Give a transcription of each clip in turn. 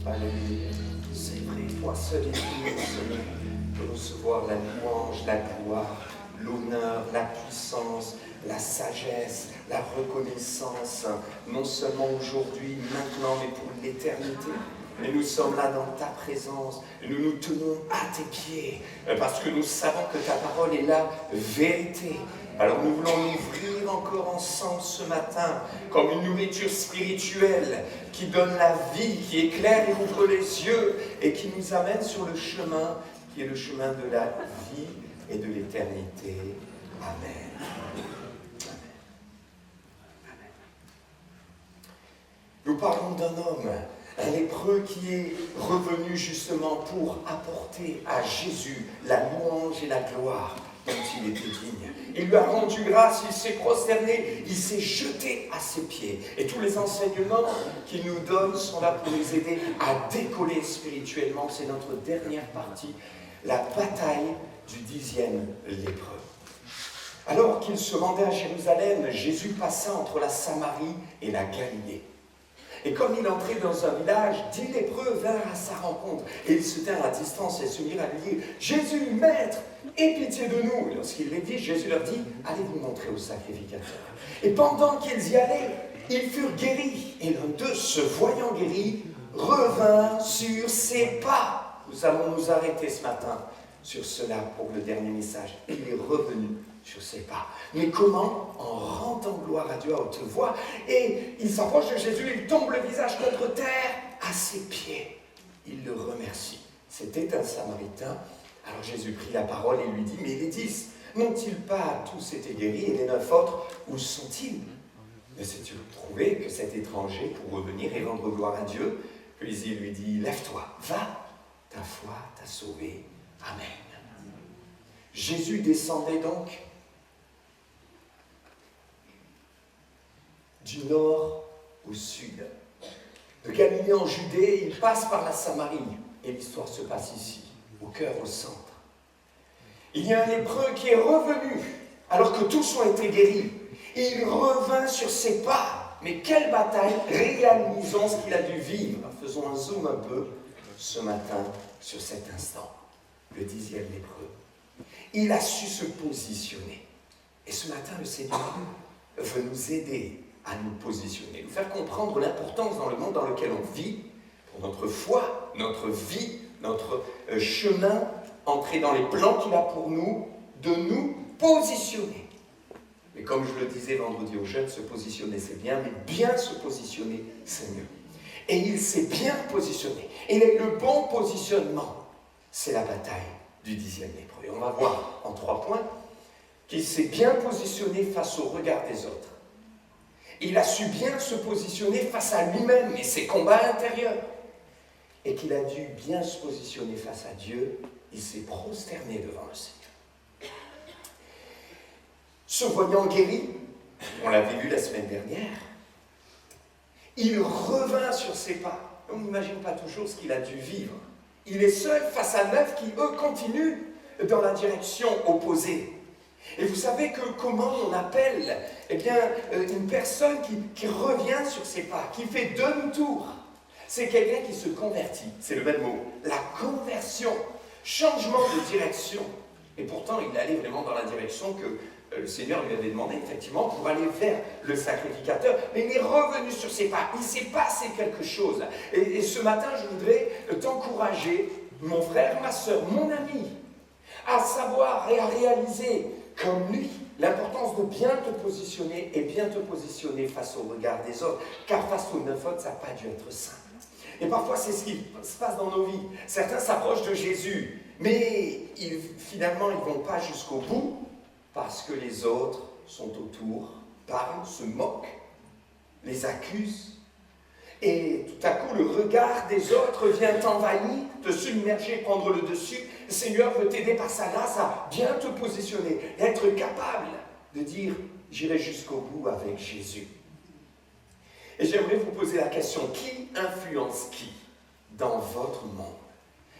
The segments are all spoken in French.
Alléluia. C'est vrai, toi seul est digne, Seigneur, de recevoir la louange, la gloire, l'honneur, la puissance, la sagesse, la reconnaissance, non seulement aujourd'hui, maintenant, mais pour l'éternité. Et nous sommes là dans ta présence, et nous nous tenons à tes pieds, parce que nous savons que ta parole est la vérité. Alors nous voulons l'ouvrir encore ensemble ce matin, comme une nourriture spirituelle qui donne la vie, qui éclaire et ouvre les yeux, et qui nous amène sur le chemin, qui est le chemin de la vie et de l'éternité. Amen. Amen. Nous parlons d'un homme, un lépreux qui est revenu justement pour apporter à Jésus la louange et la gloire dont il était digne. Il lui a rendu grâce, il s'est prosterné, il s'est jeté à ses pieds. Et tous les enseignements qu'il nous donne sont là pour nous aider à décoller spirituellement. C'est notre dernière partie, la bataille du 10e lépreux. Alors qu'il se rendait à Jérusalem, Jésus passa entre la Samarie et la Galilée. Et comme il entrait dans un village, 10 lépreux vinrent à sa rencontre. Et ils se tinrent à distance et se mirent à lui dire « Jésus, Maître, aie pitié de nous !» Et lorsqu'il les vit, Jésus leur dit « Allez vous montrer au sacrificateur. » Et pendant qu'ils y allaient, ils furent guéris. Et l'un d'eux, se voyant guéri, revint sur ses pas. Nous allons nous arrêter ce matin sur cela pour le dernier message. Il est revenu sur ses pas. Mais comment? En rendant gloire à Dieu à haute voix. Et il s'approche de Jésus, il tombe le visage contre terre à ses pieds. Il le remercie. C'était un Samaritain. Alors Jésus prit la parole et lui dit, mais les 10, n'ont-ils pas tous été guéris? Et les 9 autres, où sont-ils? Ne sais-tu trouvé que cet étranger pour revenir et rendre gloire à Dieu? Puis il lui dit, lève-toi, va, ta foi t'a sauvé. Amen. Jésus descendait donc du nord au sud. De Galilée en Judée, il passe par la Samarie. Et l'histoire se passe ici, au cœur, au centre. Il y a un lépreux qui est revenu, alors que tous ont été guéris. Et il revint sur ses pas. Mais quelle bataille! Réalisons ce qu'il a dû vivre. Faisons un zoom un peu ce matin sur cet instant. Le 10e lépreux. Il a su se positionner. Et ce matin, le Seigneur veut nous aider à nous positionner, nous faire comprendre l'importance dans le monde dans lequel on vit, pour notre foi, notre vie, notre chemin, entrer dans les plans qu'il a pour nous, de nous positionner. Mais comme je le disais vendredi aux jeunes, se positionner c'est bien, mais bien se positionner c'est mieux. Et il s'est bien positionné. Et le bon positionnement, c'est la bataille du 10e lépreux. Et on va voir en 3 points qu'il s'est bien positionné face au regard des autres. Il a su bien se positionner face à lui-même et ses combats intérieurs. Et qu'il a dû bien se positionner face à Dieu, il s'est prosterné devant le Seigneur. Se voyant guéri, on l'avait vu la semaine dernière, il revint sur ses pas. On n'imagine pas toujours ce qu'il a dû vivre. Il est seul face à 9 qui, eux, continuent dans la direction opposée. Et vous savez que comment on appelle une personne qui revient sur ses pas, qui fait demi-tour? C'est quelqu'un qui se convertit, c'est le même mot. La conversion, changement de direction. Et pourtant, il allait vraiment dans la direction que le Seigneur lui avait demandé, effectivement, pour aller vers le sacrificateur. Mais il est revenu sur ses pas, il s'est passé quelque chose. Et ce matin, je voudrais t'encourager, mon frère, ma soeur, mon ami, à savoir et à réaliser comme lui, l'importance de bien te positionner et bien te positionner face au regard des autres. Car face aux 9 autres, ça n'a pas dû être simple. Et parfois, c'est ce qui se passe dans nos vies. Certains s'approchent de Jésus, mais finalement, ils ne vont pas jusqu'au bout parce que les autres sont autour, parlent, se moquent, les accusent. Et tout à coup, le regard des autres vient t'envahir, te submerger, prendre le dessus. Le Seigneur veut t'aider par sa grâce à bien te positionner, être capable de dire « j'irai jusqu'au bout avec Jésus ». Et j'aimerais vous poser la question, qui influence qui dans votre monde?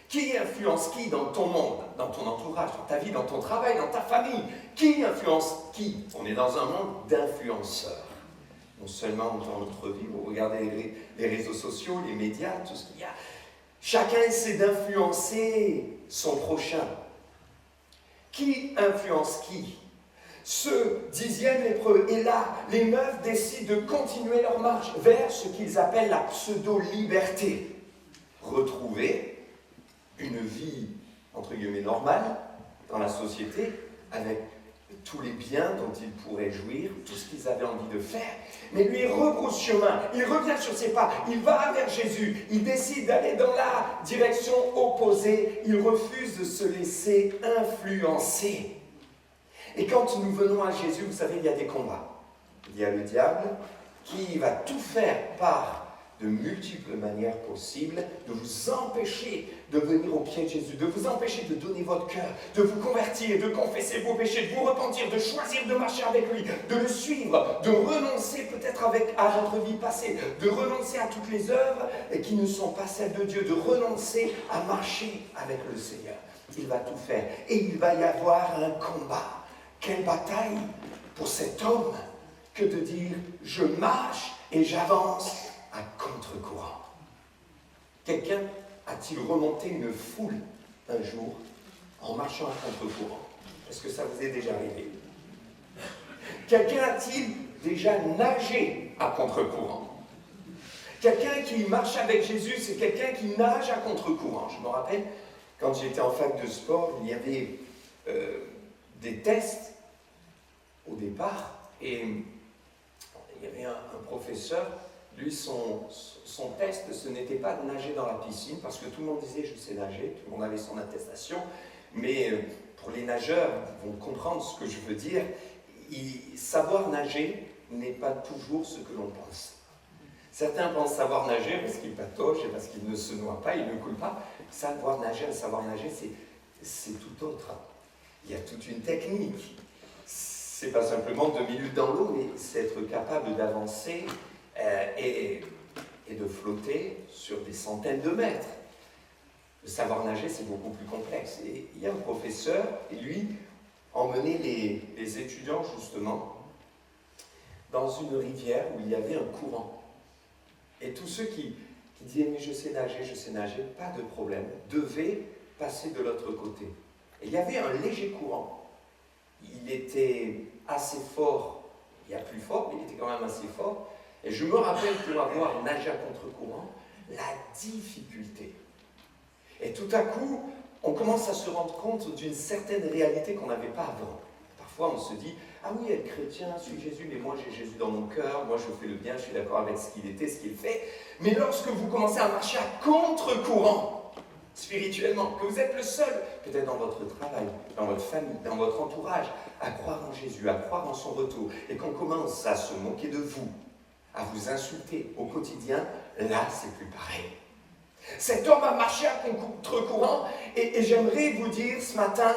Qui influence qui dans ton monde, dans ton entourage, dans ta vie, dans ton travail, dans ta famille? Qui influence qui? On est dans un monde d'influenceurs. Non seulement dans notre vie, vous regardez les réseaux sociaux, les médias, tout ce qu'il y a. Chacun essaie d'influencer son prochain. Qui influence qui? Ce 10e lépreux. Et là, les 9 décident de continuer leur marche vers ce qu'ils appellent la pseudo-liberté. Retrouver une vie, entre guillemets, normale dans la société, avec tous les biens dont ils pourraient jouir, tout ce qu'ils avaient envie de faire. Mais lui, il rebrousse chemin, il revient sur ses pas, il va vers Jésus, il décide d'aller dans la direction opposée, il refuse de se laisser influencer. Et quand nous venons à Jésus, vous savez, il y a des combats. Il y a le diable qui va tout faire par de multiples manières possibles de vous empêcher de venir au pied de Jésus, de vous empêcher de donner votre cœur, de vous convertir, de confesser vos péchés, de vous repentir, de choisir de marcher avec lui, de le suivre, de renoncer peut-être à votre vie passée, de renoncer à toutes les œuvres qui ne sont pas celles de Dieu, de renoncer à marcher avec le Seigneur. Il va tout faire et il va y avoir un combat. Quelle bataille pour cet homme que de dire « je marche et j'avance » à contre-courant. Quelqu'un a-t-il remonté une foule un jour en marchant à contre-courant? Est-ce que ça vous est déjà arrivé? Quelqu'un a-t-il déjà nagé à contre-courant? Quelqu'un qui marche avec Jésus, c'est quelqu'un qui nage à contre-courant. Je me rappelle, quand j'étais en fac de sport, il y avait des tests au départ, et il y avait un professeur. Lui, son test, ce n'était pas de nager dans la piscine, parce que tout le monde disait « je sais nager », tout le monde avait son attestation, mais pour les nageurs, ils vont comprendre ce que je veux dire, savoir nager n'est pas toujours ce que l'on pense. Certains pensent savoir nager parce qu'ils patauchent et parce qu'ils ne se noient pas, ils ne coulent pas. Savoir nager, c'est tout autre. Il y a toute une technique. C'est pas simplement 2 minutes dans l'eau, mais c'est être capable d'avancer et de flotter sur des centaines de mètres. Le savoir nager, c'est beaucoup plus complexe. Et il y a un professeur, et lui, emmenait les étudiants, justement, dans une rivière où il y avait un courant. Et tous ceux qui disaient « mais je sais nager, pas de problème », devaient passer de l'autre côté. Et il y avait un léger courant. Il était assez fort, il y a plus fort, mais il était quand même assez fort. Et je me rappelle pour avoir nagé à contre-courant, la difficulté. Et tout à coup, on commence à se rendre compte d'une certaine réalité qu'on n'avait pas avant. Parfois, on se dit « ah oui, être chrétien, suis Jésus, mais moi j'ai Jésus dans mon cœur, moi je fais le bien, je suis d'accord avec ce qu'il était, ce qu'il fait. » Mais lorsque vous commencez à marcher à contre-courant, spirituellement, que vous êtes le seul, peut-être dans votre travail, dans votre famille, dans votre entourage, à croire en Jésus, à croire en son retour, et qu'on commence à se moquer de vous, à vous insulter au quotidien, là c'est plus pareil. Cet homme a marché à contre-courant, et j'aimerais vous dire ce matin,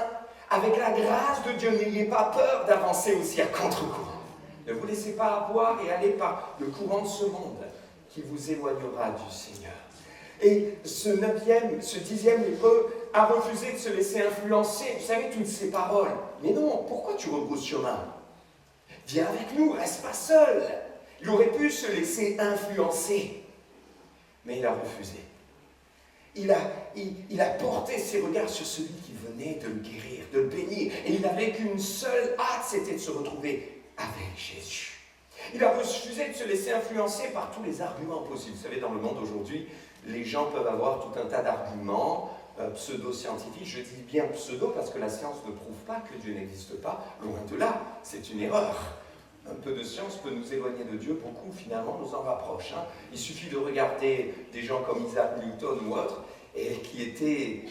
avec la grâce de Dieu, n'ayez pas peur d'avancer aussi à contre-courant. Ne vous laissez pas avoir et aller par le courant de ce monde qui vous éloignera du Seigneur. Et ce 10e lépreux a refusé de se laisser influencer. Vous savez, toutes ces paroles. Mais non, pourquoi tu rebrousses chemin? Viens avec nous, reste pas seul. Il aurait pu se laisser influencer. Mais il a refusé. Il a porté ses regards sur celui qui venait de le guérir, de le bénir. Et il n'avait qu'une seule hâte, c'était de se retrouver avec Jésus. Il a refusé de se laisser influencer par tous les arguments possibles. Vous savez, dans le monde aujourd'hui, les gens peuvent avoir tout un tas d'arguments pseudo-scientifiques. Je dis bien pseudo parce que la science ne prouve pas que Dieu n'existe pas. Loin de là, c'est une erreur. Un peu de science peut nous éloigner de Dieu, beaucoup finalement nous en rapproche. Il suffit de regarder des gens comme Isaac Newton ou autres, et qui étaient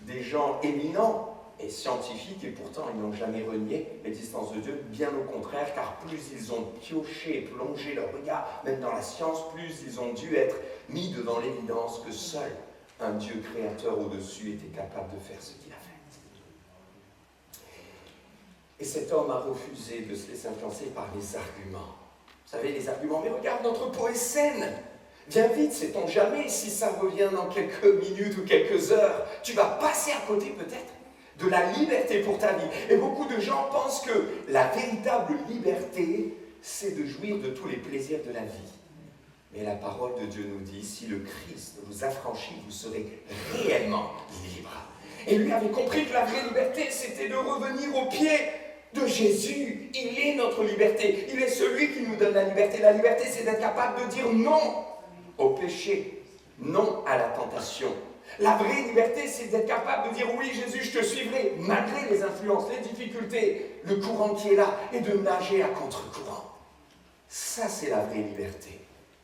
des gens éminents et scientifiques, et pourtant ils n'ont jamais renié l'existence de Dieu, bien au contraire, car plus ils ont pioché, plongé leur regard, même dans la science, plus ils ont dû être mis devant l'évidence que seul un Dieu créateur au-dessus était capable de faire ce qu'il a fait. Et cet homme a refusé de se laisser influencer par les arguments. Vous savez, les arguments, mais regarde, notre peau est saine. Viens vite, sait-on jamais si ça revient dans quelques minutes ou quelques heures. Tu vas passer à côté peut-être de la liberté pour ta vie. Et beaucoup de gens pensent que la véritable liberté, c'est de jouir de tous les plaisirs de la vie. Mais la parole de Dieu nous dit, si le Christ vous affranchit, vous serez réellement libre. Et lui avait compris que la vraie liberté, c'était de revenir au pied de Jésus. Il est notre liberté. Il est celui qui nous donne la liberté. La liberté, c'est d'être capable de dire non au péché, non à la tentation. La vraie liberté, c'est d'être capable de dire oui, Jésus, je te suivrai, malgré les influences, les difficultés, le courant qui est là, et de nager à contre-courant. Ça, c'est la vraie liberté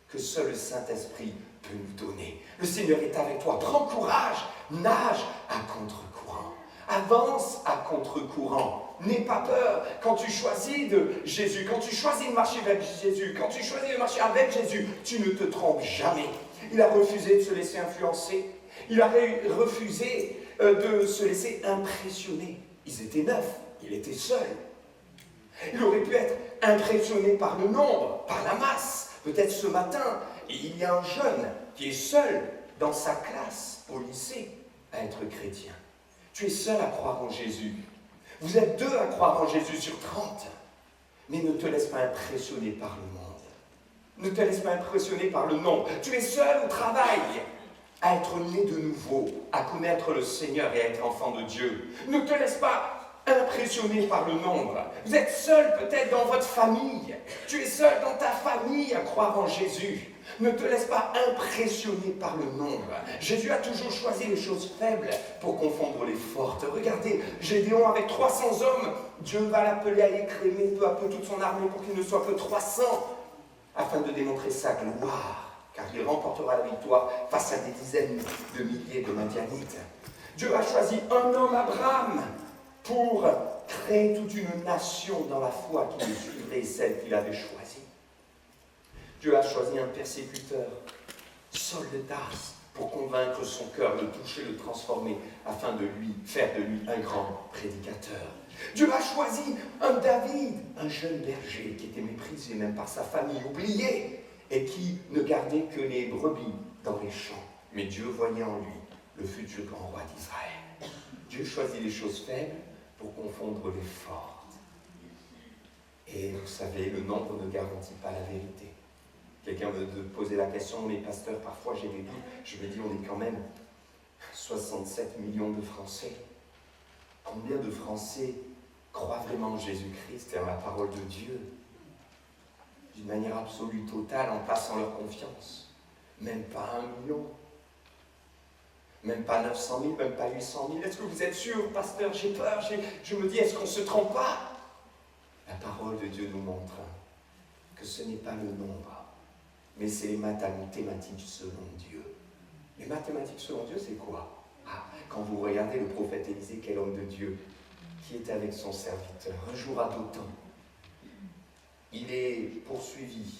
que seul le Saint-Esprit peut nous donner. Le Seigneur est avec toi. Prends courage, nage à contre-courant. Avance à contre-courant. N'aie pas peur quand tu choisis de Jésus, quand tu choisis de marcher avec Jésus, quand tu choisis de marcher avec Jésus, tu ne te trompes jamais. Il a refusé de se laisser influencer. Il a refusé de se laisser impressionner. Ils étaient 9, il était seul. Il aurait pu être impressionné par le nombre, par la masse. Peut-être ce matin, il y a un jeune qui est seul dans sa classe au lycée à être chrétien. Tu es seul à croire en Jésus. Vous êtes 2 à croire en Jésus sur 30. Mais ne te laisse pas impressionner par le monde. Ne te laisse pas impressionner par le nombre. Tu es seul au travail à être né de nouveau, à connaître le Seigneur et à être enfant de Dieu. Ne te laisse pas impressionné par le nombre. Vous êtes seul peut-être dans votre famille. Tu es seul dans ta famille à croire en Jésus. Ne te laisse pas impressionner par le nombre. Jésus a toujours choisi les choses faibles pour confondre les fortes. Regardez, Gédéon avec 300 hommes, Dieu va l'appeler à écrémer peu à peu toute son armée pour qu'il ne soit que 300, afin de démontrer sa gloire, car il remportera la victoire face à des dizaines de milliers de Madianites. Dieu a choisi un homme, Abraham, pour créer toute une nation dans la foi qui le suivrait, celle qu'il avait choisie. Dieu a choisi un persécuteur, Saul de Tarse, pour convaincre son cœur, le toucher, le transformer, afin de faire de lui un grand prédicateur. Dieu a choisi un David, un jeune berger qui était méprisé même par sa famille, oublié, et qui ne gardait que les brebis dans les champs. Mais Dieu voyait en lui le futur grand roi d'Israël. Dieu choisit les choses faibles pour confondre les fortes. Et vous savez, le nombre ne garantit pas la vérité. Quelqu'un veut poser la question, mais pasteur, parfois j'ai des doutes. Je me dis, on est quand même 67 millions de Français. Combien de Français croient vraiment en Jésus-Christ et en la parole de Dieu d'une manière absolue, totale, en plaçant leur confiance? Même pas 1 million. Même pas 900 000, même pas 800 000. Est-ce que vous êtes sûr, pasteur? J'ai peur, je me dis, est-ce qu'on ne se trompe pas? La parole de Dieu nous montre que ce n'est pas le nombre, mais c'est les mathématiques selon Dieu. Les mathématiques selon Dieu, c'est quoi? Quand vous regardez le prophète Élisée, quel homme de Dieu, qui est avec son serviteur, un jour à d'autant, il est poursuivi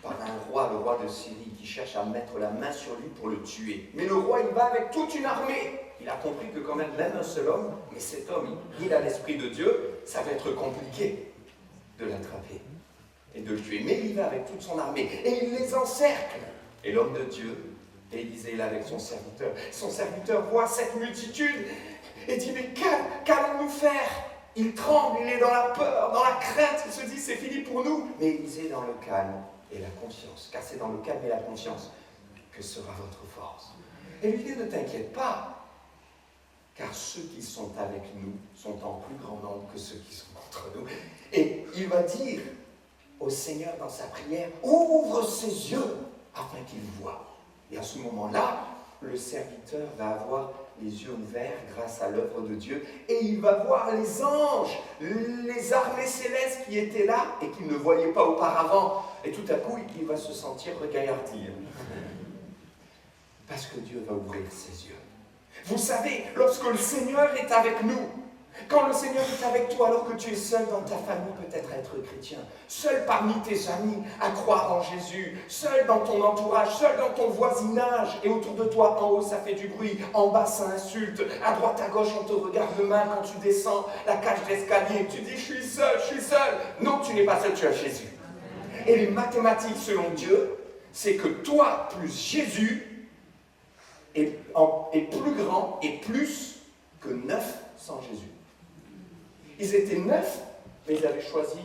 par un roi, le roi de Syrie, qui cherche à mettre la main sur lui pour le tuer. Mais le roi, il va avec toute une armée. Il a compris que quand même un seul homme, mais cet homme, il a l'esprit de Dieu, ça va être compliqué de l'attraper et de le tuer. Mais il va avec toute son armée et il les encercle. Et l'homme de Dieu, Élisée, là avec son serviteur. Son serviteur voit cette multitude et dit, mais qu'allons-nous faire? Il tremble, il est dans la peur, dans la crainte. Il se dit, c'est fini pour nous. Mais Élisée est dans le calme et la confiance, car c'est dans le calme et la confiance que sera votre force. Et lui dit, ne t'inquiète pas, car ceux qui sont avec nous sont en plus grand nombre que ceux qui sont contre nous. Et il va dire au Seigneur dans sa prière, ouvre ses yeux afin qu'il voie. Et à ce moment-là, le serviteur va avoir les yeux ouverts grâce à l'œuvre de Dieu, et il va voir les anges, les armées célestes qui étaient là et qu'il ne voyait pas auparavant. Et tout à coup, il va se sentir regaillardir. Parce que Dieu va ouvrir ses yeux. Vous savez, lorsque le Seigneur est avec nous, quand le Seigneur est avec toi, alors que tu es seul dans ta famille, peut-être à être chrétien, seul parmi tes amis à croire en Jésus, seul dans ton entourage, seul dans ton voisinage, et autour de toi, en haut, ça fait du bruit, en bas, ça insulte, à droite, à gauche, on te regarde mal quand tu descends la cage d'escalier, tu dis, je suis seul. Non, tu n'es pas seul, tu as Jésus. Et les mathématiques, selon Dieu, c'est que toi, plus Jésus, est plus grand et plus que 9 sans Jésus. Ils étaient 9, mais ils avaient choisi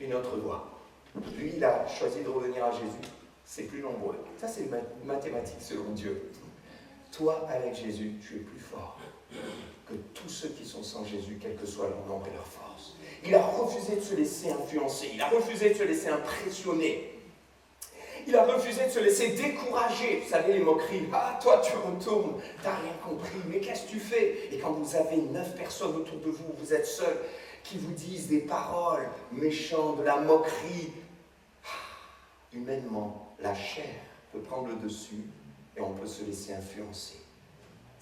une autre voie. Lui, il a choisi de revenir à Jésus. c'est plus nombreux. Ça, c'est mathématique selon Dieu. Toi, avec Jésus, tu es plus fort que tous ceux qui sont sans Jésus, quel que soit leur nombre et leur force. Il a refusé de se laisser influencer. Il a refusé de se laisser impressionner. Il a refusé de se laisser décourager. Vous savez, les moqueries. Ah, toi, tu retournes, t'as rien compris, mais qu'est-ce que tu fais? Et quand vous avez 9 personnes autour de vous, vous êtes seuls, qui vous disent des paroles méchantes, de la moquerie. Humainement, la chair peut prendre le dessus et on peut se laisser influencer.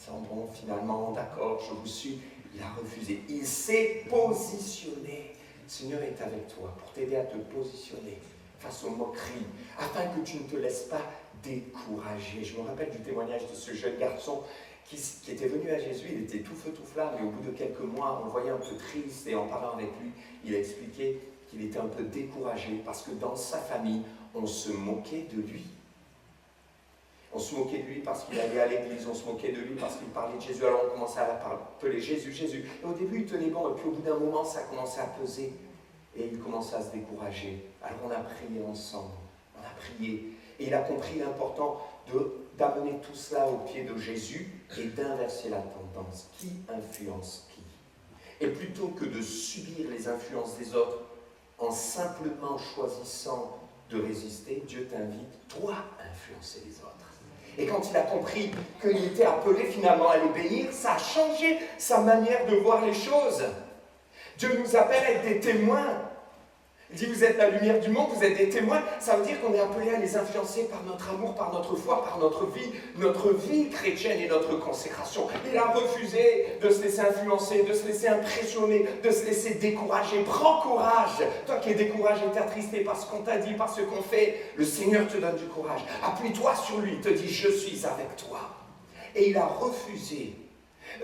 Bon, finalement, d'accord, je vous suis. Il a refusé. Il s'est positionné. Le Seigneur est avec toi pour t'aider à te positionner face aux moqueries, afin que tu ne te laisses pas décourager. Je me rappelle du témoignage de ce jeune garçon qui était venu à Jésus. Il était tout feu, tout flamme, et au bout de quelques mois, on le voyait un peu triste, et en parlant avec lui, il a expliqué qu'il était un peu découragé parce que dans sa famille, on se moquait de lui. On se moquait de lui parce qu'il allait à l'église, on se moquait de lui parce qu'il parlait de Jésus, alors on commençait à l'appeler Jésus, Jésus. Et au début, il tenait bon, et puis au bout d'un moment, ça commençait à peser, et il commençait à se décourager. Alors on a prié ensemble, on a prié, et il a compris l'important d'amener tout cela au pied de Jésus et d'inverser la tendance. Qui influence qui? Et plutôt que de subir les influences des autres en simplement choisissant de résister, Dieu t'invite, toi, à influencer les autres. Et quand il a compris qu'il était appelé finalement à les bénir, ça a changé sa manière de voir les choses. Dieu nous appelle à être des témoins. Il dit, vous êtes la lumière du monde, vous êtes des témoins. Ça veut dire qu'on est appelé à les influencer par notre amour, par notre foi, par notre vie chrétienne et notre consécration. Il a refusé de se laisser influencer, de se laisser impressionner, de se laisser décourager. Prends courage. Toi qui es découragé, t'es attristé par ce qu'on t'a dit, par ce qu'on fait, le Seigneur te donne du courage. Appuie-toi sur lui, il te dit, je suis avec toi. Et il a refusé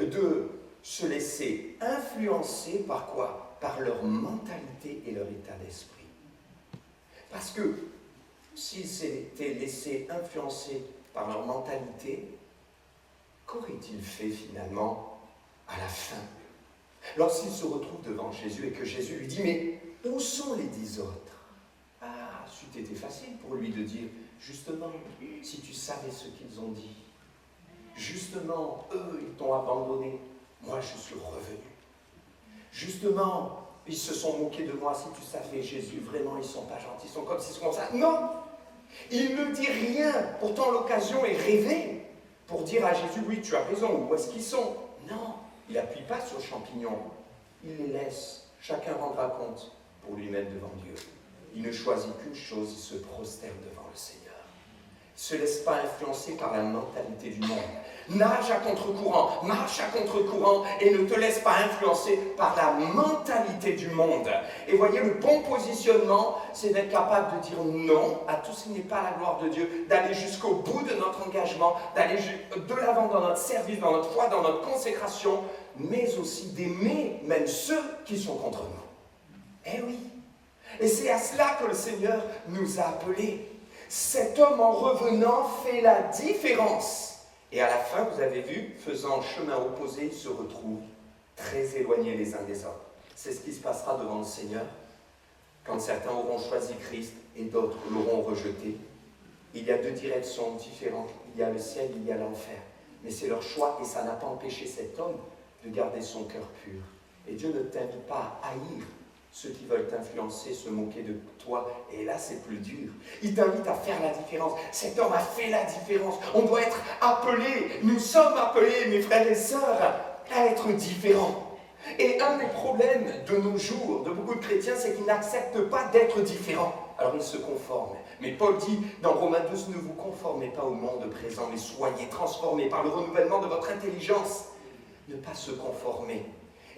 de se laisser influencer par quoi? Par leur mentalité et leur état d'esprit. Parce que s'ils s'étaient laissés influencer par leur mentalité, qu'auraient-ils fait finalement à la fin? Lorsqu'ils se retrouvent devant Jésus et que Jésus lui dit, mais où sont les 10 autres? Ah, c'eût été facile pour lui de dire, justement, si tu savais ce qu'ils ont dit, justement, eux, ils t'ont abandonné, moi je suis revenu. Justement, ils se sont moqués de moi. Si tu savais, Jésus, vraiment, ils ne sont pas gentils, ils sont comme ci, ils sont comme ça. Non! Il ne dit rien. Pourtant, l'occasion est rêvée pour dire à Jésus, oui, tu as raison, où est-ce qu'ils sont? Non, il n'appuie pas sur le champignon. Il les laisse. Chacun rendra compte pour lui-même devant Dieu. Il ne choisit qu'une chose, il se prosterne devant le Seigneur. Il ne se laisse pas influencer par la mentalité du monde. Nage à contre-courant, marche à contre-courant et ne te laisse pas influencer par la mentalité du monde. Et voyez, le bon positionnement, c'est d'être capable de dire non à tout ce qui n'est pas la gloire de Dieu, d'aller jusqu'au bout de notre engagement, d'aller de l'avant dans notre service, dans notre foi, dans notre consécration, mais aussi d'aimer même ceux qui sont contre nous. Eh oui! Et c'est à cela que le Seigneur nous a appelés. Cet homme en revenant fait la différence. Et à la fin, vous avez vu, faisant chemin opposé, ils se retrouvent très éloignés les uns des autres. C'est ce qui se passera devant le Seigneur quand certains auront choisi Christ et d'autres l'auront rejeté. Il y a 2 directions différentes. Il y a le ciel, il y a l'enfer. Mais c'est leur choix et ça n'a pas empêché cet homme de garder son cœur pur. Et Dieu ne t'invite pas à haïr ceux qui veulent t'influencer, se moquer de toi. Et là, c'est plus dur. Il t'invite à faire la différence. Cet homme a fait la différence. On doit être appelés, nous sommes appelés, mes frères et sœurs, à être différents. Et un des problèmes de nos jours, de beaucoup de chrétiens, c'est qu'ils n'acceptent pas d'être différents. Alors ils se conforment. Mais Paul dit dans Romains 12, ne vous conformez pas au monde présent, mais soyez transformés par le renouvellement de votre intelligence. Ne pas se conformer.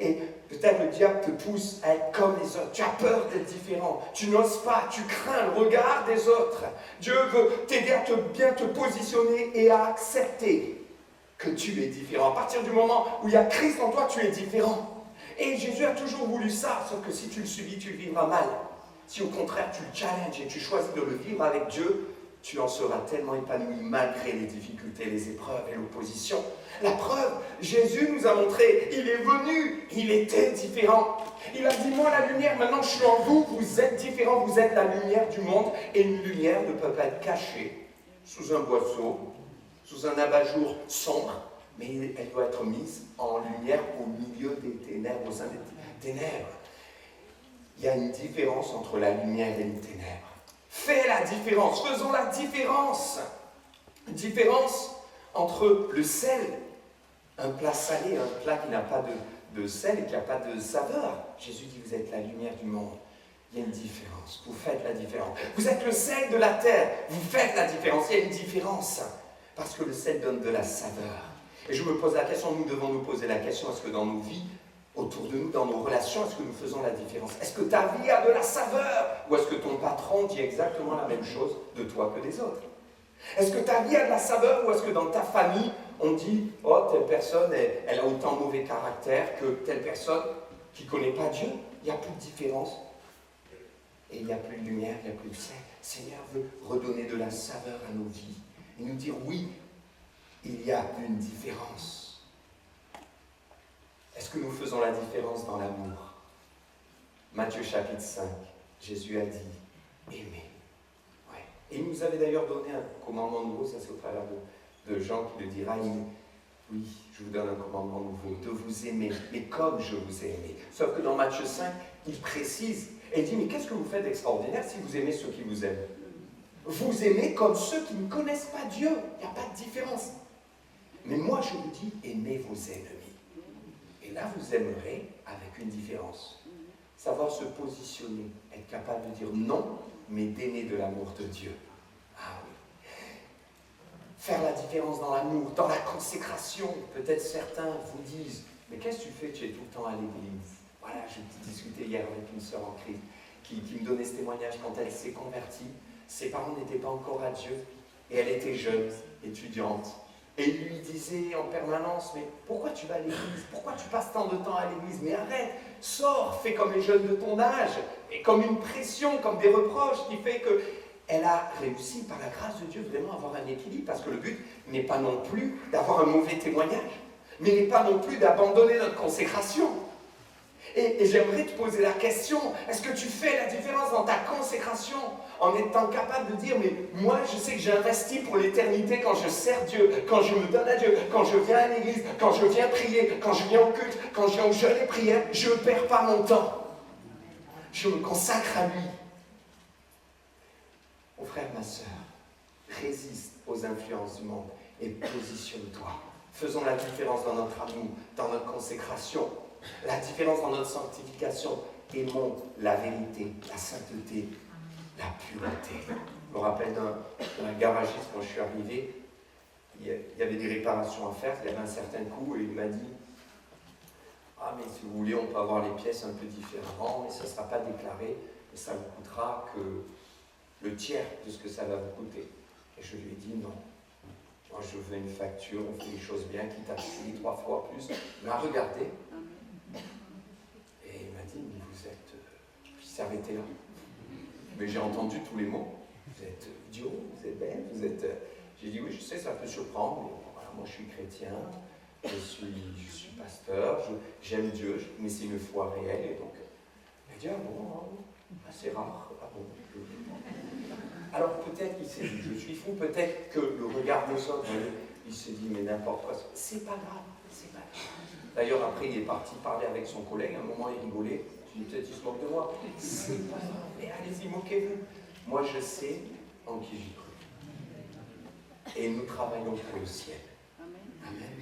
Et peut-être le diable te pousse à être comme les autres. Tu as peur d'être différent. Tu n'oses pas. Tu crains le regard des autres. Dieu veut t'aider à bien te positionner et à accepter que tu es différent. À partir du moment où il y a Christ en toi, tu es différent. Et Jésus a toujours voulu ça. Sauf que si tu le subis, tu le vivras mal. Si au contraire tu le challenges et tu choisis de le vivre avec Dieu, tu en seras tellement épanoui malgré les difficultés, les épreuves et l'opposition. La preuve, Jésus nous a montré, il est venu, il était différent. Il a dit, moi la lumière, maintenant je suis en vous, vous êtes différents, vous êtes la lumière du monde, et une lumière ne peut pas être cachée sous un boisseau, sous un abat-jour sombre, mais elle doit être mise en lumière au milieu des ténèbres, au sein des ténèbres. Il y a une différence entre la lumière et les ténèbres. Fais la différence, faisons la différence. Une différence entre le sel, un plat salé, un plat qui n'a pas de sel et qui n'a pas de saveur. Jésus dit, vous êtes la lumière du monde. Il y a une différence, vous faites la différence. Vous êtes le sel de la terre, vous faites la différence. Il y a une différence, parce que le sel donne de la saveur. Et je me pose la question, nous devons nous poser la question, est-ce que dans nos vies, autour de nous, dans nos relations, est-ce que nous faisons la différence? Est-ce que ta vie a de la saveur? Ou est-ce que ton patron dit exactement la même chose de toi que des autres? Est-ce que ta vie a de la saveur? Ou est-ce que dans ta famille, on dit, oh, telle personne, elle a autant de mauvais caractère que telle personne qui ne connaît pas Dieu? Il n'y a plus de différence. Et il n'y a plus de lumière, il n'y a plus de sel. Le Seigneur veut redonner de la saveur à nos vies. Et nous dire, oui, il y a une différence. Est-ce que nous faisons la différence dans l'amour? Matthieu chapitre 5, Jésus a dit, aimez. Ouais. Et il nous avait d'ailleurs donné un commandement nouveau, ça c'est au travers de Jean qui le dira, oui, je vous donne un commandement nouveau, de vous aimer, mais comme je vous ai aimé. Sauf que dans Matthieu 5, il précise, et il dit, mais qu'est-ce que vous faites d'extraordinaire si vous aimez ceux qui vous aiment? Vous aimez comme ceux qui ne connaissent pas Dieu, il n'y a pas de différence. Mais moi je vous dis, aimez vos ennemis. Et là vous aimerez avec une différence. Savoir se positionner, être capable de dire non, mais d'aimer de l'amour de Dieu. Ah oui. Faire la différence dans l'amour, dans la consécration. Peut-être certains vous disent, mais qu'est-ce que tu fais? Tu es tout le temps à l'église. Voilà, je discutais hier avec une sœur en Christ qui me donnait ce témoignage quand elle s'est convertie. Ses parents n'étaient pas encore à Dieu et elle était jeune, étudiante. Et il lui disait en permanence, mais pourquoi tu vas à l'église? Pourquoi tu passes tant de temps à l'église? Mais arrête, sors, fais comme les jeunes de ton âge. Et comme une pression, comme des reproches qui fait qu'elle a réussi par la grâce de Dieu vraiment à avoir un équilibre. Parce que le but n'est pas non plus d'avoir un mauvais témoignage, mais n'est pas non plus d'abandonner notre consécration. Et j'aimerais te poser la question, est-ce que tu fais la différence dans ta consécration en étant capable de dire, mais moi je sais que j'ai investi pour l'éternité quand je sers Dieu, quand je me donne à Dieu, quand je viens à l'église, quand je viens prier, quand je viens au culte, quand je viens au jeûne et prière, je ne perds pas mon temps. Je me consacre à lui. Mon frère, ma soeur, résiste aux influences du monde et positionne-toi. Faisons la différence dans notre amour, dans notre consécration. La différence dans notre sanctification, aimons la vérité, la sainteté, la pureté. Je me rappelle d'un garagiste quand je suis arrivé, il y avait des réparations à faire, il y avait un certain coût et il m'a dit « Ah mais si vous voulez on peut avoir les pièces un peu différemment, mais ça ne sera pas déclaré, et ça vous coûtera que le tiers de ce que ça va vous coûter. » Et je lui ai dit « Non, moi je veux une facture, on fait les choses bien, quitte à payer 3 fois plus. » Il m'a regardé. Et il m'a dit, mais vous êtes... Il s'est arrêté là. Mais j'ai entendu tous les mots. Vous êtes idiot, vous êtes bête, vous êtes... J'ai dit, oui, je sais, ça peut surprendre, mais voilà, moi je suis chrétien, je suis pasteur, j'aime Dieu, mais c'est une foi réelle. Et donc, il m'a dit, ah bon, c'est rare. Ah bon. Alors peut-être qu'il s'est dit, je suis fou, peut-être que le regard des autres, il s'est dit, mais n'importe quoi. C'est pas grave, c'est pas grave. D'ailleurs, après, il est parti parler avec son collègue. À un moment, il rigolait. Je dis, peut-être il se moque de moi. C'est pas grave, mais allez-y, moquez-vous. Moi, je sais en qui j'y crois. Et nous travaillons pour le ciel. Amen.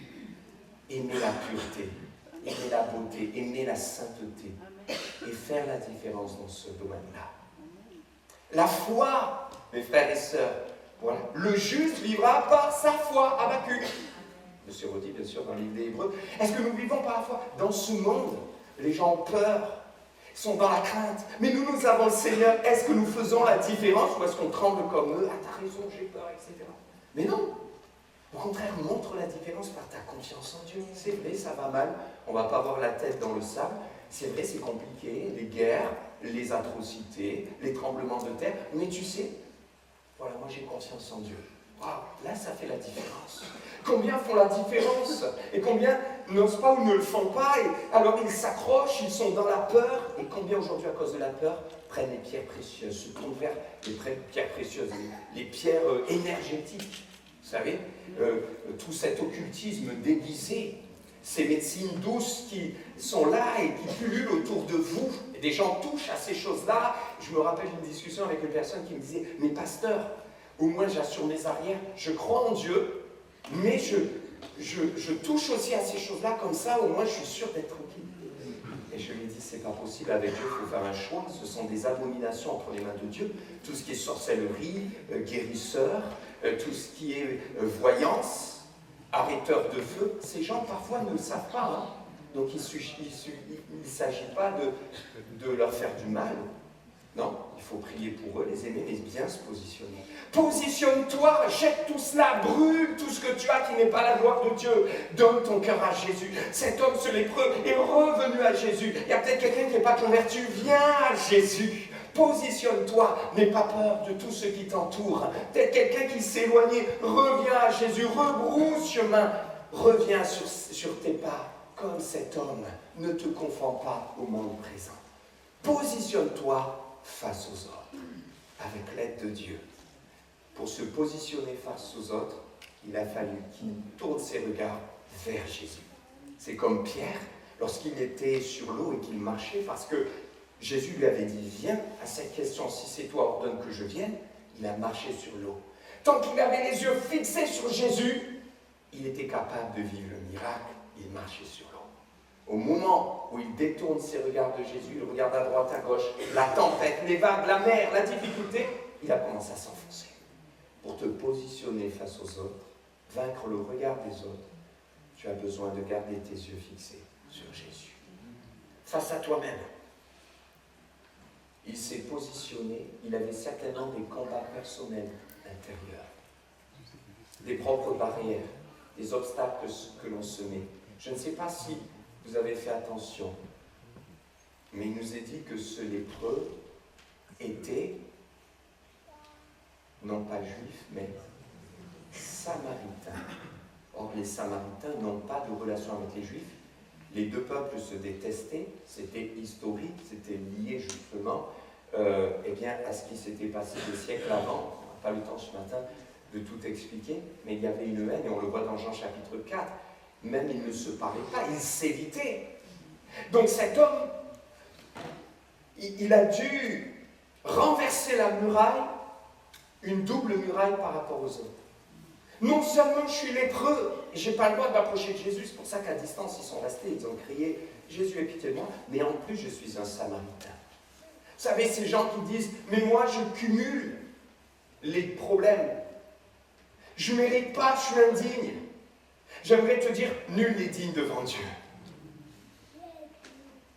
Aimer la pureté, aimer la beauté, aimer la sainteté. Et faire la différence dans ce domaine-là. La foi, mes frères et sœurs. Voilà. Le juste vivra par sa foi. Habakkuk. Monsieur redit, bien sûr, dans le livre des Hébreux. Est-ce que nous vivons par la foi? Dans ce monde, les gens ont peur, sont dans la crainte. Mais nous avons le Seigneur. Est-ce que nous faisons la différence ou est-ce qu'on tremble comme eux? Ah, t'as raison, j'ai peur, etc. Mais non. Au contraire, montre la différence par ta confiance en Dieu. C'est vrai, ça va mal. On ne va pas avoir la tête dans le sable. C'est vrai, c'est compliqué. Les guerres, les atrocités, les tremblements de terre. Mais tu sais, voilà, moi j'ai confiance en Dieu. Waouh, là, ça fait la différence. Combien font la différence? Et combien n'osent pas ou ne le font pas? Et alors ils s'accrochent, ils sont dans la peur. Et combien aujourd'hui, à cause de la peur, prennent les pierres précieuses, se tournent vers les pierres précieuses, les pierres énergétiques. Vous savez, tout cet occultisme déguisé, ces médecines douces qui sont là et qui pullulent autour de vous. Et des gens touchent à ces choses-là. Je me rappelle d'une discussion avec une personne qui me disait « Mais pasteur, au moins j'assure mes arrières, je crois en Dieu, mais je touche aussi à ces choses-là, comme ça au moins je suis sûr d'être tranquille. » Et je lui ai dit, c'est pas possible, avec Dieu, il faut faire un choix, ce sont des abominations entre les mains de Dieu, tout ce qui est sorcellerie, guérisseur, tout ce qui est voyance, arrêteur de feu, ces gens parfois ne le savent pas, hein. Donc il ne s'agit pas de leur faire du mal. Non, il faut prier pour eux, les aimer, mais bien se positionner. Positionne-toi, jette tout cela, brûle tout ce que tu as qui n'est pas la gloire de Dieu. Donne ton cœur à Jésus. Cet homme, ce lépreux, est revenu à Jésus. Il y a peut-être quelqu'un qui n'est pas converti. Viens à Jésus. Positionne-toi, n'aie pas peur de tout ce qui t'entoure. Peut-être quelqu'un qui s'est éloigné, reviens à Jésus, rebrousse chemin, reviens sur tes pas, comme cet homme. Ne te confonds pas au monde présent. Positionne-toi face aux autres, avec l'aide de Dieu. Pour se positionner face aux autres, il a fallu qu'il tourne ses regards vers Jésus. C'est comme Pierre, lorsqu'il était sur l'eau et qu'il marchait, parce que Jésus lui avait dit, viens à cette question, si c'est toi, ordonne que je vienne. Il a marché sur l'eau. Tant qu'il avait les yeux fixés sur Jésus, il était capable de vivre le miracle, il marchait sur l'eau. Au moment où il détourne ses regards de Jésus, il regarde à droite, à gauche, la tempête, les vagues, la mer, la difficulté, il a commencé à s'enfoncer. Pour te positionner face aux autres, vaincre le regard des autres, tu as besoin de garder tes yeux fixés sur Jésus. Face à toi-même. Il s'est positionné, il avait certainement des combats personnels intérieurs, des propres barrières, des obstacles que l'on se met. Je ne sais pas si vous avez fait attention, mais il nous est dit que ce lépreux était, non pas juif, mais samaritain. Or, les Samaritains n'ont pas de relation avec les Juifs. Les deux peuples se détestaient, c'était historique, c'était lié justement à ce qui s'était passé des siècles avant. On n'a pas le temps ce matin de tout expliquer, mais il y avait une haine, et on le voit dans Jean chapitre 4, même ils ne se parlaient pas, ils s'évitaient. Donc cet homme, il a dû renverser la muraille, une double muraille par rapport aux autres. Non seulement je suis lépreux, et je n'ai pas le droit de m'approcher de Jésus, c'est pour ça qu'à distance ils sont restés, ils ont crié « Jésus, aie pitié de moi », mais en plus je suis un Samaritain. Vous savez, ces gens qui disent « Mais moi je cumule les problèmes, je ne mérite pas, je suis indigne ». J'aimerais te dire « Nul n'est digne devant Dieu ».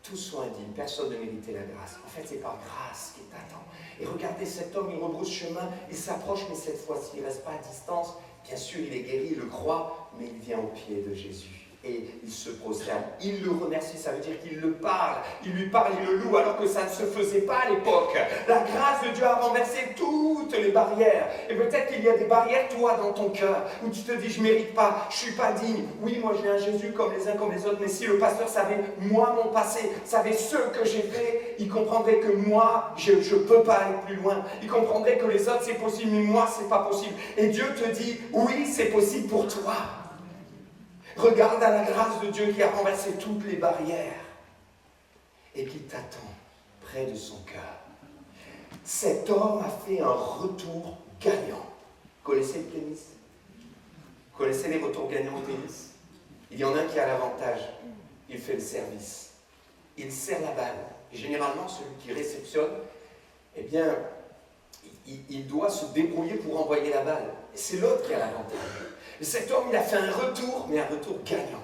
Tous sont indignes, personne ne méritait la grâce. En fait, c'est par grâce qu'il t'attend. Et regardez cet homme, il rebrousse chemin, il s'approche, mais cette fois-ci, il ne reste pas à distance. Bien sûr, il est guéri, il le croit, mais il vient au pied de Jésus. Et il se prosterne, il le remercie, ça veut dire qu'il le parle, il lui parle, il le loue, alors que ça ne se faisait pas à l'époque. La grâce de Dieu a renversé toutes les barrières. Et peut-être qu'il y a des barrières, toi, dans ton cœur, où tu te dis, je ne mérite pas, je ne suis pas digne. Oui, moi j'ai un Jésus comme les uns comme les autres, mais si le pasteur savait, moi, mon passé, savait ce que j'ai fait, il comprendrait que moi, je ne peux pas aller plus loin. Il comprendrait que les autres, c'est possible, mais moi, ce n'est pas possible. Et Dieu te dit, oui, c'est possible pour toi. Regarde à la grâce de Dieu qui a renversé toutes les barrières et qui t'attend près de son cœur. Cet homme a fait un retour gagnant. Connaissez le tennis? Connaissez les retours gagnants au tennis? Il y en a un qui a l'avantage. Il fait le service. Il sert la balle. Et généralement, celui qui réceptionne, eh bien, il doit se débrouiller pour envoyer la balle. Et c'est l'autre qui a l'avantage. Et cet homme, il a fait un retour, mais un retour gagnant.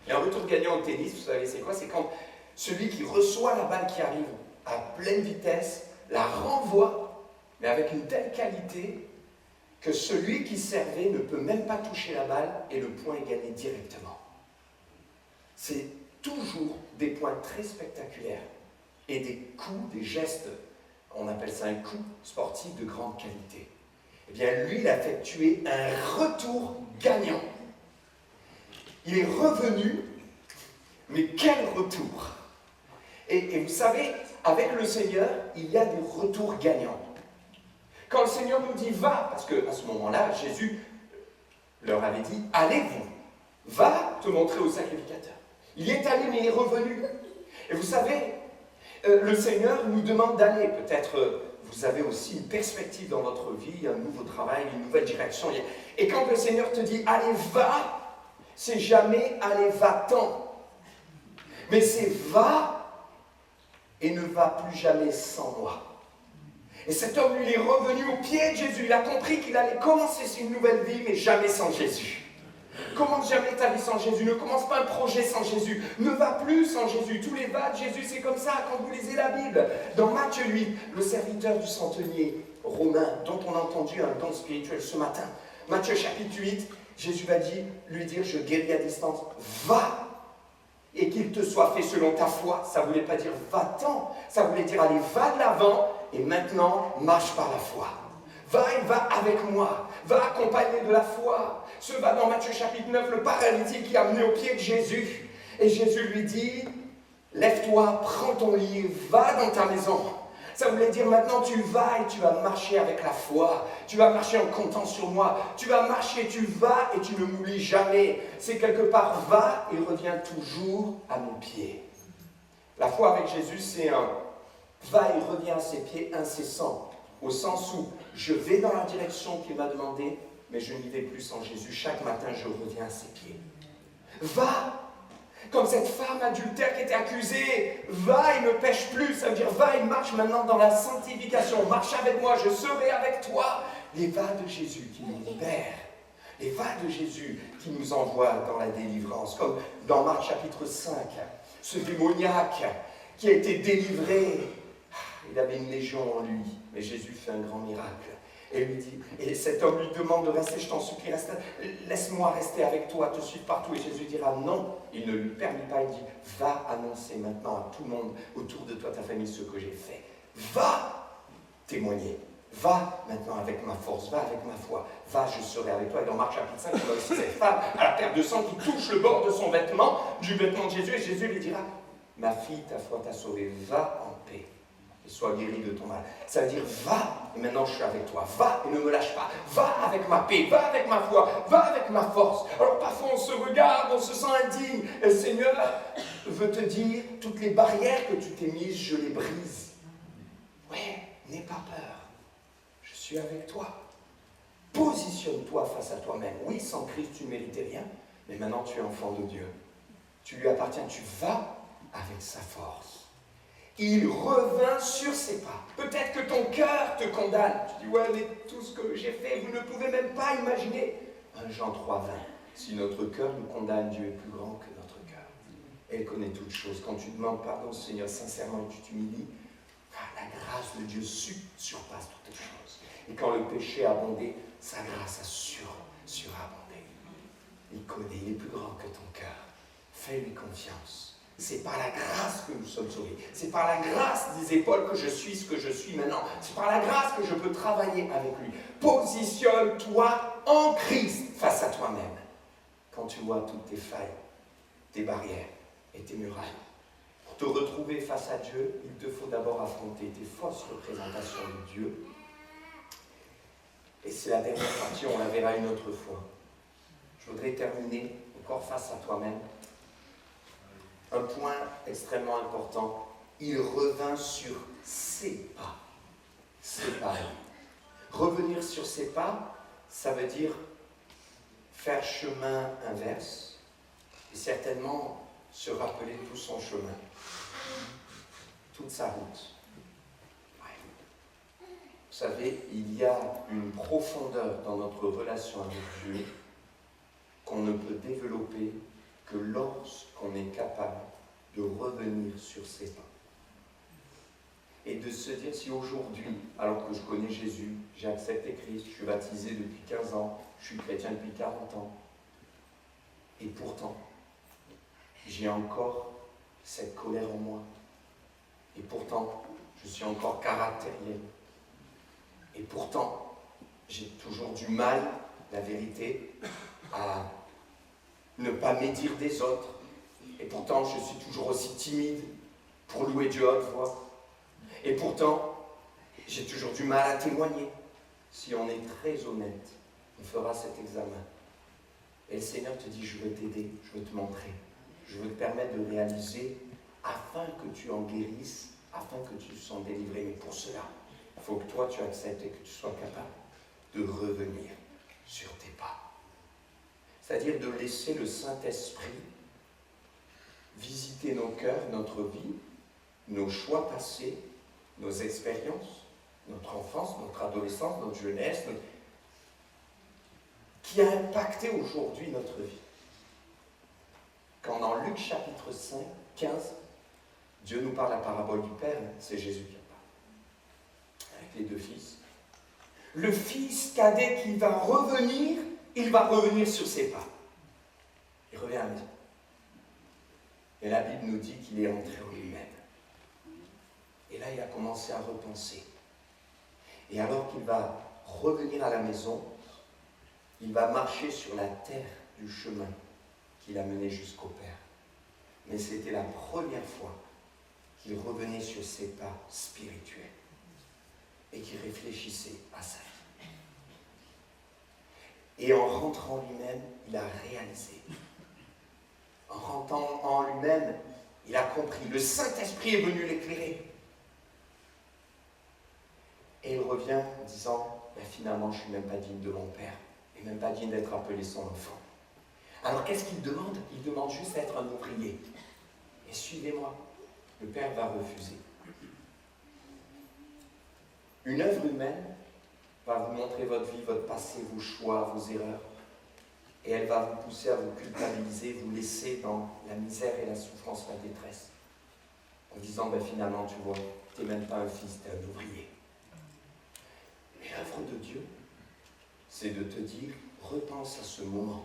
Et un retour gagnant au tennis, vous savez, c'est quoi? C'est quand celui qui reçoit la balle qui arrive à pleine vitesse, la renvoie, mais avec une telle qualité que celui qui servait ne peut même pas toucher la balle et le point est gagné directement. C'est toujours des points très spectaculaires et des coups, des gestes, on appelle ça un coup sportif de grande qualité. Eh bien, lui, il a effectué un retour gagnant. Il est revenu, mais quel retour! Et vous savez, avec le Seigneur, il y a des retours gagnants. Quand le Seigneur nous dit « va », parce qu'à ce moment-là, Jésus leur avait dit « allez-vous, va te montrer au sacrificateur ». Il y est allé, mais il est revenu. Et vous savez, le Seigneur nous demande d'aller. Peut-être vous avez aussi une perspective dans votre vie, un nouveau travail, une nouvelle direction. Et quand le Seigneur te dit « allez, va », c'est jamais « allez, va-t'en ». Mais c'est « va » et ne va plus jamais sans moi. Et cet homme, lui, il est revenu au pied de Jésus. Il a compris qu'il allait commencer une nouvelle vie, mais jamais sans Jésus. Commence jamais ta vie sans Jésus. Ne commence pas un projet sans Jésus. Ne va plus sans Jésus. Tous les va de Jésus, c'est comme ça quand vous lisez la Bible. Dans Matthieu 8, le serviteur du centenier romain, dont on a entendu un don spirituel ce matin. Matthieu chapitre 8, Jésus va lui dire, je guéris à distance, va et qu'il te soit fait selon ta foi. Ça ne voulait pas dire va-t'en, ça voulait dire allez, va de l'avant et maintenant marche par la foi. Va et va avec moi, va accompagné de la foi. Ce va dans Matthieu chapitre 9, le paralytique qui a amené au pied de Jésus. Et Jésus lui dit, lève-toi, prends ton lit, va dans ta maison. Ça voulait dire maintenant tu vas et tu vas marcher avec la foi. Tu vas marcher en comptant sur moi. Tu vas marcher, tu vas et tu ne m'oublies jamais. C'est quelque part va et reviens toujours à mon pied. La foi avec Jésus, c'est un va et reviens à ses pieds incessant. Au sens où je vais dans la direction qu'il m'a demandé, mais je n'y vais plus sans Jésus. Chaque matin, je reviens à ses pieds. Va! Comme cette femme adultère qui était accusée, va et ne pêche plus. Ça veut dire, va et marche maintenant dans la sanctification. Marche avec moi, je serai avec toi. Les va de Jésus qui nous libèrent. Les va de Jésus qui nous envoie dans la délivrance. Comme dans Marc chapitre 5, ce démoniaque qui a été délivré. Il avait une légion en lui, mais Jésus fait un grand miracle. Et lui dit, et cet homme lui demande de rester, je t'en supplie, laisse-moi rester avec toi, te suivre partout. Et Jésus dira non, il ne lui permet pas, il dit, va annoncer maintenant à tout le monde autour de toi, ta famille, ce que j'ai fait. Va témoigner, va maintenant avec ma force, va avec ma foi, va, je serai avec toi. Et dans Marc chapitre 5, il y a aussi cette femme à la perte de sang qui touche le bord de son vêtement, du vêtement de Jésus, et Jésus lui dira, ma fille, ta foi t'a sauvée, va en paix. Et sois guéri de ton mal. Ça veut dire, va, et maintenant je suis avec toi. Va et ne me lâche pas. Va avec ma paix, va avec ma foi, va avec ma force. Alors parfois on se regarde, on se sent indigne. Et le Seigneur veut te dire, toutes les barrières que tu t'es mises, je les brise. Ouais, n'aie pas peur. Je suis avec toi. Positionne-toi face à toi-même. Oui, sans Christ, tu ne méritais rien. Mais maintenant tu es enfant de Dieu. Tu lui appartiens, tu vas avec sa force. Il revint sur ses pas. Peut-être que ton cœur te condamne. Tu dis, ouais, mais tout ce que j'ai fait, vous ne pouvez même pas imaginer. 1 Jean 3, 20. Si notre cœur nous condamne, Dieu est plus grand que notre cœur. Et il connaît toutes choses. Quand tu demandes pardon, Seigneur, sincèrement, et tu t'humilies, la grâce de Dieu surpasse toutes choses. Et quand le péché a abondé, sa grâce a surabondé. Il connaît, il est plus grand que ton cœur. Fais-lui confiance. C'est par la grâce que nous sommes sauvés. C'est par la grâce, disait Paul, que je suis ce que je suis maintenant. C'est par la grâce que je peux travailler avec lui. Positionne-toi en Christ face à toi-même. Quand tu vois toutes tes failles, tes barrières et tes murailles. Pour te retrouver face à Dieu, il te faut d'abord affronter tes fausses représentations de Dieu. Et c'est la dernière partie, on la verra une autre fois. Je voudrais terminer encore face à toi-même. Un point extrêmement important, il revint sur ses pas. Ses pas. Revenir sur ses pas, ça veut dire faire chemin inverse et certainement se rappeler tout son chemin, toute sa route. Ouais. Vous savez, il y a une profondeur dans notre relation avec Dieu qu'on ne peut développer que lorsqu'on est capable de revenir sur ses pas. Et de se dire, si aujourd'hui, alors que je connais Jésus, j'ai accepté Christ, je suis baptisé depuis 15 ans, je suis chrétien depuis 40 ans, et pourtant, j'ai encore cette colère en moi, et pourtant, je suis encore caractériel, et pourtant, J'ai toujours du mal, la vérité, à ne pas médire des autres. Et pourtant, je suis toujours aussi timide pour louer Dieu à haute voix. Et pourtant, j'ai toujours du mal à témoigner. Si on est très honnête, on fera cet examen. Et le Seigneur te dit, je veux t'aider, je veux te montrer. Je veux te permettre de réaliser afin que tu en guérisses, afin que tu sois délivré. Mais pour cela, il faut que toi, tu acceptes et que tu sois capable de revenir sur tes pas. C'est-à-dire de laisser le Saint-Esprit visiter nos cœurs, notre vie, nos choix passés, nos expériences, notre enfance, notre adolescence, notre jeunesse, qui a impacté aujourd'hui notre vie. Quand dans Luc chapitre 5, 15, Dieu nous parle la parabole du Père, c'est Jésus qui en parle, avec les deux fils. Le fils cadet qui va revenir, il va revenir sur ses pas. Il revient à la maison. Et la Bible nous dit qu'il est entré en lui-même. Et là, il a commencé à repenser. Et alors qu'il va revenir à la maison, il va marcher sur la terre du chemin qui l'a mené jusqu'au Père. Mais c'était la première fois qu'il revenait sur ses pas spirituels et qu'il réfléchissait à sa vie. Et en rentrant en lui-même, il a réalisé. En rentrant en lui-même, il a compris. Le Saint-Esprit est venu l'éclairer. Et il revient en disant, finalement, je ne suis même pas digne de mon Père, et même pas digne d'être appelé son enfant. Alors qu'est-ce qu'il demande? Il demande juste d'être un ouvrier. Et suivez-moi. Le Père va refuser. Une œuvre humaine va vous montrer votre vie, votre passé, vos choix, vos erreurs. Et elle va vous pousser à vous culpabiliser, vous laisser dans la misère et la souffrance, la détresse. En disant, finalement, tu vois, tu n'es même pas un fils, tu es un ouvrier. Mais l'œuvre de Dieu, c'est de te dire, repense à ce moment.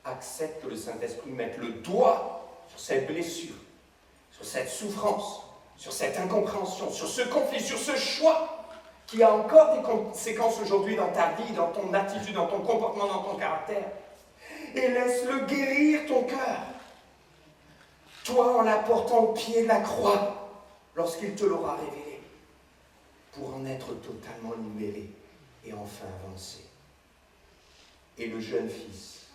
Accepte que le Saint-Esprit mette le doigt sur cette blessure, sur cette souffrance, sur cette incompréhension, sur ce conflit, sur ce choix qui a encore des conséquences aujourd'hui dans ta vie, dans ton attitude, dans ton comportement, dans ton caractère. Et laisse-le guérir ton cœur. Toi, en l'apportant au pied de la croix, lorsqu'il te l'aura révélé, pour en être totalement libéré et enfin avancer. Et le jeune fils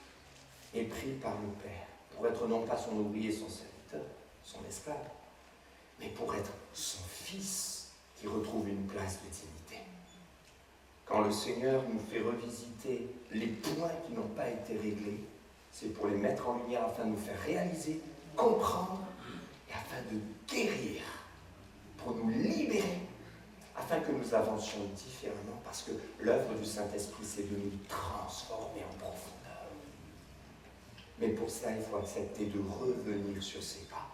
est pris par le Père pour être non pas son ouvrier, son serviteur, son esclave, mais pour être son fils qui retrouve une place de dignité. Quand le Seigneur nous fait revisiter les points qui n'ont pas été réglés, c'est pour les mettre en lumière afin de nous faire réaliser, comprendre et afin de guérir, pour nous libérer, afin que nous avancions différemment, parce que l'œuvre du Saint-Esprit, c'est de nous transformer en profondeur. Mais pour cela, il faut accepter de revenir sur ses pas.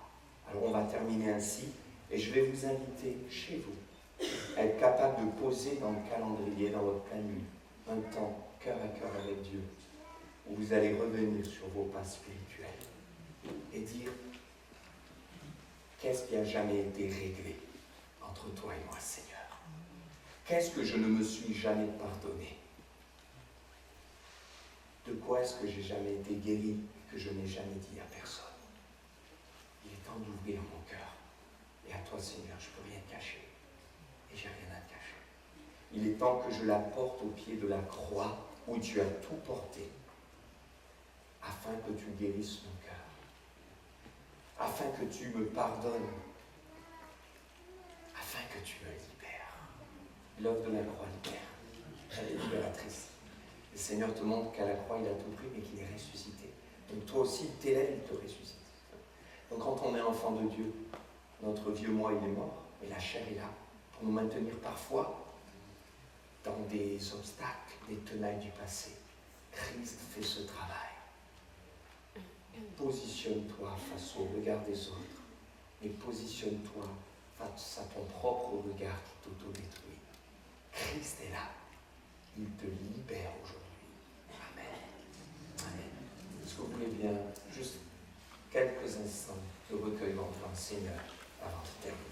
Alors on va terminer ainsi, et je vais vous inviter chez vous à être capable de poser dans le calendrier, dans votre planning, un temps cœur à cœur avec Dieu, où vous allez revenir sur vos pas spirituels et dire qu'est-ce qui n'a jamais été réglé entre toi et moi, Seigneur? Qu'est-ce que je ne me suis jamais pardonné? De quoi est-ce que j'ai jamais été guéri et que je n'ai jamais dit à personne? Il est temps d'ouvrir mon cœur. Et à toi, Seigneur, je ne peux rien cacher. Et j'ai rien à te cacher. Il est temps que je la porte au pied de la croix où tu as tout porté, afin que tu guérisses mon cœur, afin que tu me pardonnes, afin que tu me libères. L'œuvre de la croix libère, elle est libératrice. Le Seigneur te montre qu'à la croix, il a tout pris, mais qu'il est ressuscité. Donc toi aussi, il t'élève, il te ressuscite. Donc quand on est enfant de Dieu, notre vieux moi, il est mort, mais la chair est là, pour nous maintenir parfois dans des obstacles, des tenailles du passé. Christ fait ce travail. Positionne-toi face au regard des autres et positionne-toi face à ton propre regard qui t'auto-détruit. Christ est là. Il te libère aujourd'hui. Amen. Amen. Est-ce que vous voulez bien juste quelques instants de recueillement devant le Seigneur avant de terminer?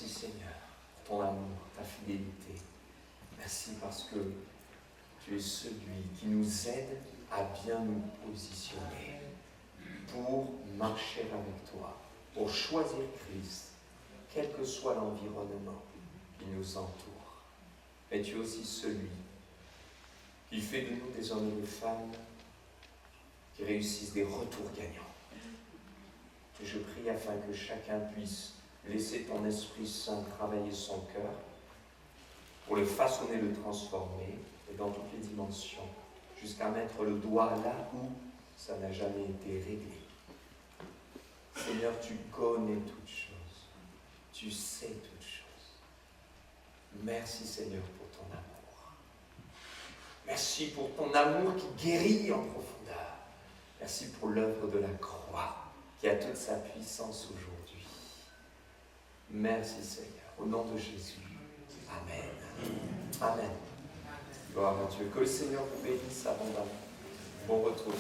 Merci Seigneur pour ton amour, ta fidélité. Merci parce que tu es celui qui nous aide à bien nous positionner pour marcher avec toi, pour choisir Christ, quel que soit l'environnement qui nous entoure. Mais tu es aussi celui qui fait de nous des hommes et des femmes qui réussissent des retours gagnants. Et je prie afin que chacun puisse laisser ton Esprit Saint travailler son cœur pour le façonner, le transformer, et dans toutes les dimensions, jusqu'à mettre le doigt là où ça n'a jamais été réglé. Seigneur, tu connais toutes choses. Tu sais toutes choses. Merci Seigneur pour ton amour. Merci pour ton amour qui guérit en profondeur. Merci pour l'œuvre de la croix qui a toute sa puissance aujourd'hui. Merci Seigneur. Au nom de Jésus. Amen. Amen. Gloire à Dieu. Que le Seigneur vous bénisse abondamment. Bon retour.